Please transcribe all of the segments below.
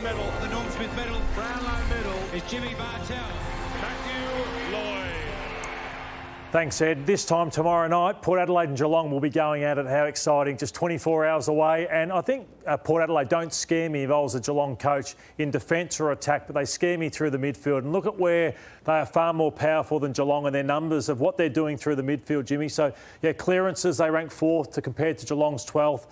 Brownlow medal. The Norm Smith medal. Brownlow medal Is Jimmy Bartel. Matthew Lloyd. Thanks, Ed. This time tomorrow night, Port Adelaide and Geelong will be going at it. How exciting, just 24 hours away. And I think Port Adelaide don't scare me if I was a Geelong coach in defence or attack, but they scare me through the midfield. And look at where they are far more powerful than Geelong and their numbers of what they're doing through the midfield, Jimmy. So, yeah, clearances, they rank 4th compared to Geelong's 12th.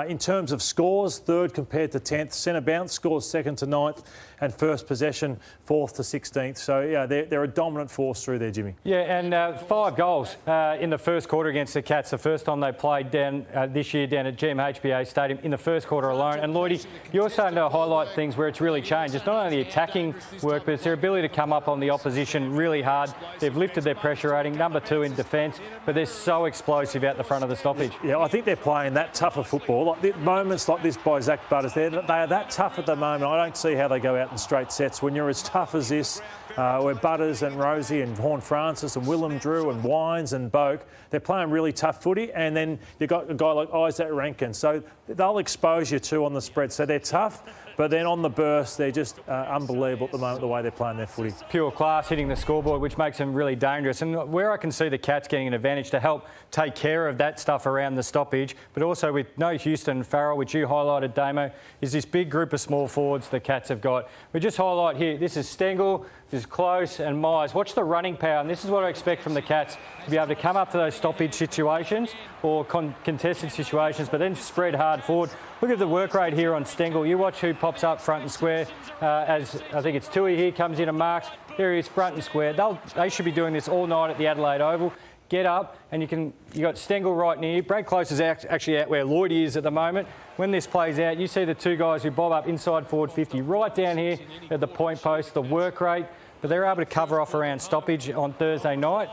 In terms of scores, 3rd compared to 10th. Centre bounce scores 2nd to 9th. And first possession, 4th to 16th. So, yeah, they're a dominant force through there, Jimmy. Yeah, and 5 goals in the first quarter against the Cats. The first time they played down this year down at GMHBA Stadium in the first quarter alone. And Lloydy, you're starting to highlight things where it's really changed. It's not only the attacking work, but it's their ability to come up on the opposition really hard. They've lifted their pressure rating, number 2 in defence, but they're so explosive out the front of the stoppage. Yeah, I think they're playing that tougher football. Like moments like this by Zach Butters, they are that tough at the moment. I don't see how they go out in straight sets. When you're as tough as this, where Butters and Rosie and Horn-Francis and Willem Drew and Wines and Boak, they're playing really tough footy. And then you've got a guy like Isaac Rankin. So they'll expose you too on the spread. So they're tough, but then on the burst, they're just unbelievable at the moment, the way they're playing their footy. Pure class hitting the scoreboard, which makes them really dangerous. And where I can see the Cats getting an advantage to help take care of that stuff around the stoppage, but also with no Houston and Farrell, which you highlighted, Damo, is this big group of small forwards the Cats have got. We just highlight here, this is Stengel, this is Close and Myers. Watch the running power, and this is what I expect from the Cats, to be able to come up to those stoppage situations or contested situations, but then spread hard forward. Look at the work rate here on Stengel. You watch who pops up front and square, as I think it's Tui here, comes in and marks. There he is, front and square. They should be doing this all night at the Adelaide Oval. Get up, and you got Stengel right near you. Brad Close is actually out where Lloydy is at the moment. When this plays out, you see the 2 guys who bob up inside forward 50, right down here at the point post, the work rate, but they're able to cover off around stoppage on Thursday night,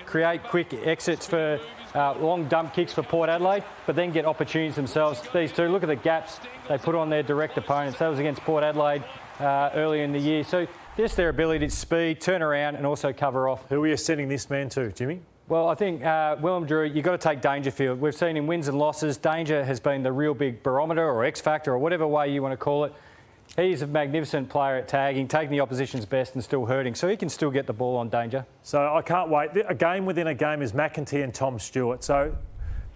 create quick exits for long dump kicks for Port Adelaide, but then get opportunities themselves. These 2, look at the gaps they put on their direct opponents. That was against Port Adelaide earlier in the year. So just their ability to speed, turn around and also cover off. Who are you sending this man to, Jimmy? Well, I think Willem Drew, you've got to take Dangerfield. We've seen in wins and losses, Danger has been the real big barometer or X factor or whatever way you want to call it. He's a magnificent player at tagging, taking the opposition's best and still hurting. So he can still get the ball on Danger. So I can't wait. A game within a game is McEntee and Tom Stewart. So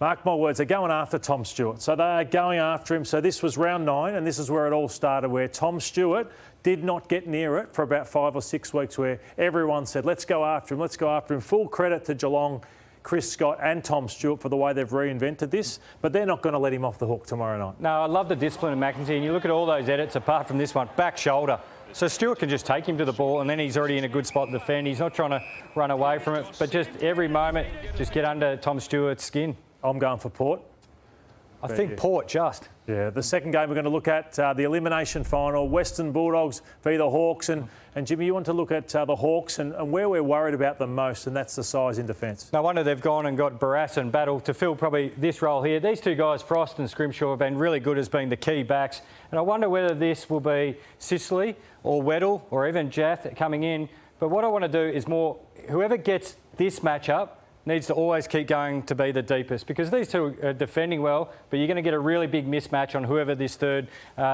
mark my words, they're going after Tom Stewart. So they are going after him. So this was round 9 and this is where it all started, where Tom Stewart did not get near it for about 5 or 6 weeks, where everyone said, let's go after him, let's go after him. Full credit to Geelong, Chris Scott and Tom Stewart for the way they've reinvented this, but they're not going to let him off the hook tomorrow night. No, I love the discipline of McEntee, and you look at all those edits apart from this one, back shoulder. So Stewart can just take him to the ball and then he's already in a good spot to defend. He's not trying to run away from it, but just every moment, just get under Tom Stewart's skin. I'm going for Port. I think Port just. Yeah, the second game we're going to look at, the elimination final, Western Bulldogs v the Hawks. And Jimmy, you want to look at the Hawks and where we're worried about them most, and that's the size in defence. No wonder they've gone and got Barras and Battle to fill probably this role here. These 2 guys, Frost and Scrimshaw, have been really good as being the key backs. And I wonder whether this will be Sicily or Weddle or even Jath coming in. But what I want to do is more, whoever gets this matchup needs to always keep going to be the deepest, because these 2 are defending well, but you're going to get a really big mismatch on whoever this 3rd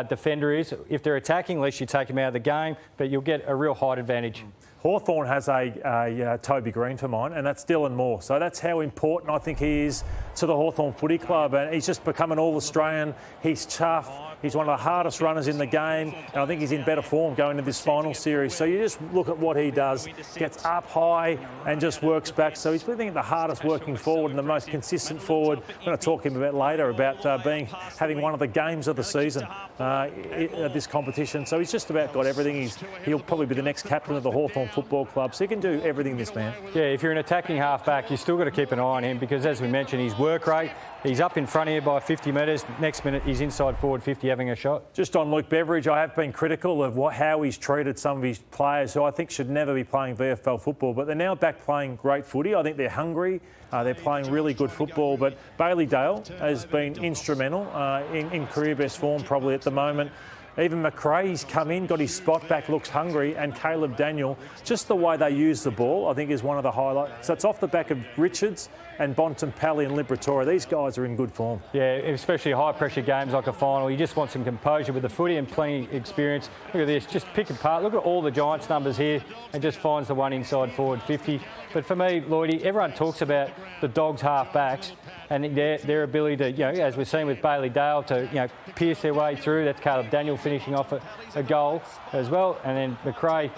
defender is. If they're attacking, at least you take them out of the game, but you'll get a real height advantage. Hawthorn has a Toby Green for mine, and that's Dylan Moore. So that's how important I think he is to the Hawthorn Footy Club. And he's just become an All-Australian. He's tough. He's one of the hardest runners in the game. And I think he's in better form going into this final series. So you just look at what he does. Gets up high and just works back. So he's probably the hardest working forward and the most consistent forward. I'm going to talk to him about later about having one of the games of the season at this competition. So he's just about got everything. He'll probably be the next captain of the Hawthorn Football Club. So he can do everything, this man. Yeah, if you're an attacking halfback, you still got to keep an eye on him, because as we mentioned, his work rate, he's up in front of you by 50 metres. Next minute, he's inside forward 50 having a shot. Just on Luke Beveridge, I have been critical of how he's treated some of his players who I think should never be playing VFL football, but they're now back playing great footy. I think they're hungry. They're playing really good football, but Bailey Dale has been instrumental in career best form probably at the moment. Even McRae's come in, got his spot back, looks hungry, and Caleb Daniel, just the way they use the ball, I think is one of the highlights. So it's off the back of Richards and Bontempelli and Liberatore. These guys are in good form. Yeah, especially high-pressure games like a final. You just want some composure with the footy and plenty of experience. Look at this, just pick apart. Look at all the Giants numbers here and just finds the one inside forward 50. But for me, Lloydy, everyone talks about the Dogs half-backs and their ability to, as we've seen with Bailey Dale, to, pierce their way through. That's Caleb Daniel finishing off a goal as well. And then McRae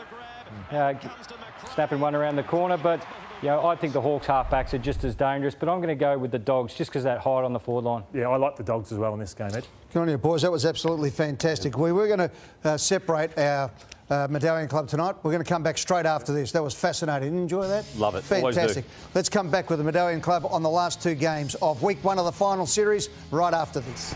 snapping one around the corner. But I think the Hawks half-backs are just as dangerous, but I'm going to go with the Dogs just because that height on the forward line. Yeah, I like the Dogs as well in this game, Ed. Good on you, boys. That was absolutely fantastic. We were going to separate our Medallion Club tonight. We're going to come back straight after this. That was fascinating. Did you enjoy that? Love it. Fantastic. Let's come back with the Medallion Club on the last two games of week one of the final series right after this.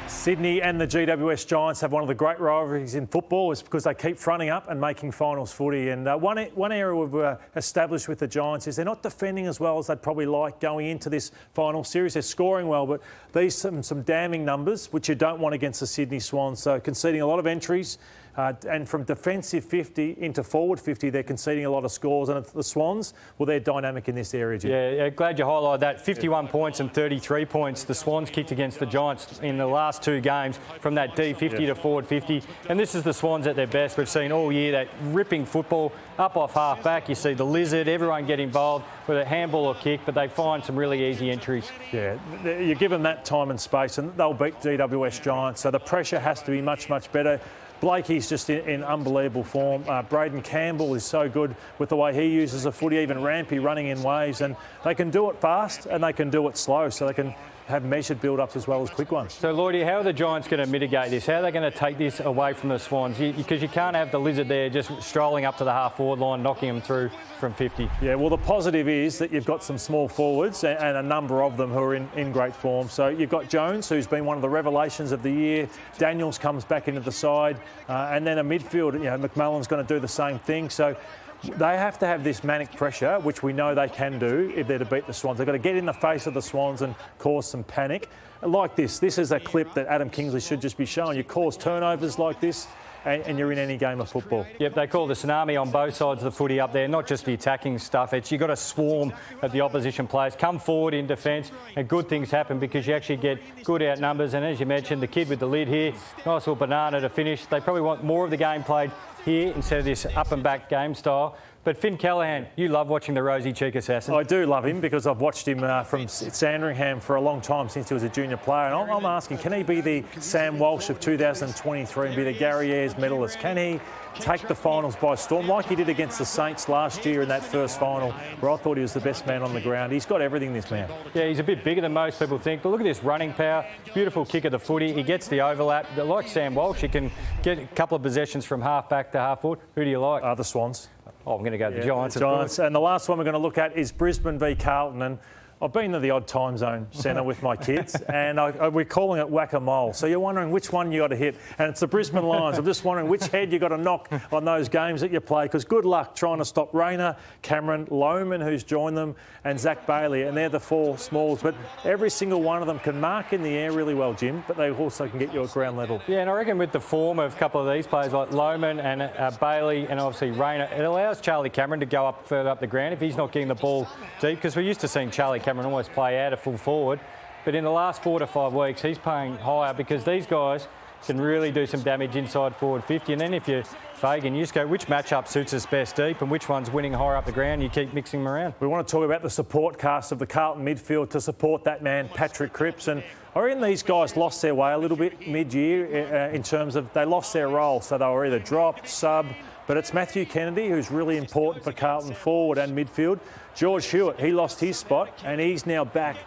Sydney and the GWS Giants have one of the great rivalries in football. It's because they keep fronting up and making finals footy. And one area we've established with the Giants is they're not defending as well as they'd probably like going into this final series. They're scoring well, but these some damning numbers, which you don't want against the Sydney Swans. So conceding a lot of entries. And from defensive 50 into forward 50, they're conceding a lot of scores. And the Swans, well, they're dynamic in this area, Jim. Yeah, glad you highlighted that. 51 points and 33 points the Swans kicked against the Giants in the last two games from that D50 to forward 50. And this is the Swans at their best. We've seen all year that ripping football up off half-back. You see the lizard, everyone get involved with a handball or kick, but they find some really easy entries. Yeah, you give them that time and space and they'll beat GWS Giants. So the pressure has to be much, much better. Blakey's just in unbelievable form. Braden Campbell is so good with the way he uses the footy, even Rampy running in waves. And they can do it fast and they can do it slow, so they can have measured build-ups as well as quick ones. So, Lloydy, how are the Giants going to mitigate this? How are they going to take this away from the Swans? Because you can't have the lizard there just strolling up to the half-forward line, knocking them through from 50. Yeah, well, the positive is that you've got some small forwards and a number of them who are in great form. So you've got Jones, who's been one of the revelations of the year. Daniels comes back into the side. And then a midfield, McMullen's going to do the same thing. So they have to have this manic pressure, which we know they can do if they're to beat the Swans. They've got to get in the face of the Swans and cause some panic. Like this is a clip that Adam Kingsley should just be showing. You cause turnovers like this and you're in any game of football. Yep, they call the tsunami on both sides of the footy up there, not just the attacking stuff. You've got to swarm at the opposition players, come forward in defence, and good things happen because you actually get good outnumbers. And as you mentioned, the kid with the lid here, nice little banana to finish. They probably want more of the game played here instead of this up and back game style. But Finn Callaghan, you love watching the Rosy Cheek Assassin. I do love him because I've watched him from Sandringham for a long time since he was a junior player. And I'm asking, can he be the Sam Walsh of 2023 and be the Gary Ayres medalist? Can he take the finals by storm like he did against the Saints last year in that first final where I thought he was the best man on the ground? He's got everything, this man. Yeah, he's a bit bigger than most people think, but look at this running power, beautiful kick of the footy. He gets the overlap. Like Sam Walsh, he can get a couple of possessions from half back to half forward. Who do you like? The Swans. Oh, I'm going to go the Giants. The Giants. And the last one we're going to look at is Brisbane v Carlton. And I've been to the odd time zone centre with my kids and we're calling it whack-a-mole. So you're wondering which one you got to hit. And it's the Brisbane Lions. I'm just wondering which head you got to knock on those games that you play, because good luck trying to stop Rayner, Cameron, Lohman, who's joined them, and Zach Bailey. And they're the four smalls. But every single one of them can mark in the air really well, Jim, but they also can get you at ground level. Yeah, and I reckon with the form of a couple of these players like Lohman and Bailey and obviously Rayner, it allows Charlie Cameron to go up further up the ground if he's not getting the ball deep, because we're used to seeing Charlie Cameron almost play out of full forward. But in the last 4 to 5 weeks, he's playing higher because these guys can really do some damage inside forward 50. And then if you're Fagan, you just go, which matchup suits us best deep and which one's winning higher up the ground? You keep mixing them around. We want to talk about the support cast of the Carlton midfield to support that man, Patrick Cripps. And I reckon these guys lost their way a little bit mid-year in terms of they lost their role. So they were either dropped, sub. But it's Matthew Kennedy who's really important for Carlton forward and midfield. George Hewitt, he lost his spot and he's now back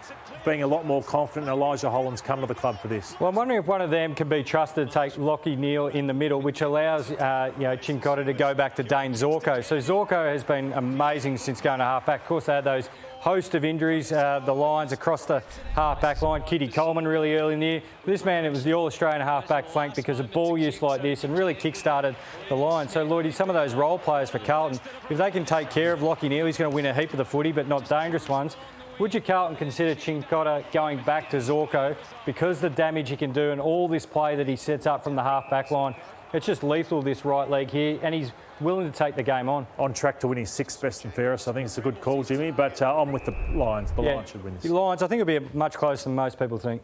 being a lot more confident. Elijah Holland's come to the club for this. Well, I'm wondering if one of them can be trusted to take Lockie Neal in the middle, which allows Chincotta to go back to Dane Zorko. So Zorko has been amazing since going to half-back. Of course, they had those host of injuries, the lines across the half-back line. Kitty Coleman really early in the year. This man, it was the All-Australian half-back flank because of ball use like this and really kick-started the line. So, Lloydy, some of those role players for Carlton, if they can take care of Lockie Neal, he's going to win a heap of the footy, but not dangerous ones. Would you, Carlton, consider Chincotta going back to Zorko because the damage he can do and all this play that he sets up from the half-back line? It's just lethal, this right leg here, and he's willing to take the game on. On track to win his 6th best and fairest. I think it's a good call, Jimmy, but I'm with the Lions. The Lions should win this. The Lions, I think it'll be much closer than most people think.